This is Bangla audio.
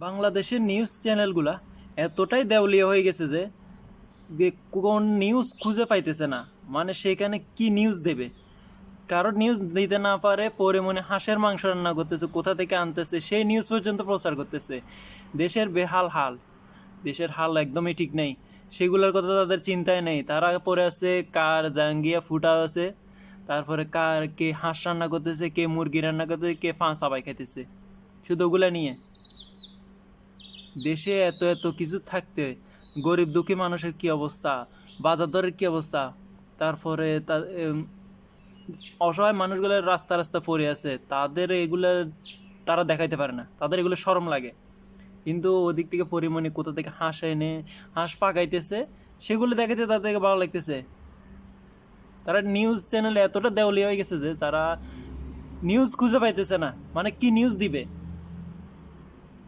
বাংলাদেশের নিউজ চ্যানেলগুলা এতটাই দেউলিয়া হয়ে গেছে যে যে কোন নিউজ খুঁজে পাইতেছে না। মানে সেখানে কি নিউজ দেবে, কারো নিউজ দিতে না পারে পরে মনে হাঁসের মাংস রান্না করতেছে, কোথা থেকে আনতেছে সেই নিউজ পর্যন্ত প্রচার করতেছে। দেশের বেহাল হাল, দেশের হাল একদমই ঠিক নেই, সেগুলোর কথা তাদের চিন্তায় নেই। তারা পরে আছে কার জাঙ্গিয়া ফুটা আছে, তারপরে কার কে হাঁস রান্না করতেছে, কে মুরগি রান্না করতেছে, কে ফাঁ সাবাই খাইতেছে, শুধু ওগুলা নিয়ে। দেশে এত এত কিছু থাকতে গরিব দুঃখী মানুষের কি অবস্থা, বাজার দরের কি অবস্থা, তারপরে অসহায় মানুষগুলো রাস্তা রাস্তা পড়ে আছে, তাদের এগুলো তারা দেখাইতে পারে না, তাদের এগুলো শরম লাগে। কিন্তু ওদিক থেকে পরিমণি কোথা থেকে হাঁস এনে হাঁস পাকাইতেছে, সেগুলো দেখাইতে তাদেরকে ভালো লাগতেছে। তারা নিউজ চ্যানেলে এতটা দেওয়ালি হয়ে গেছে যে তারা নিউজ খুঁজে পাইতেছে না, মানে কি নিউজ দিবে।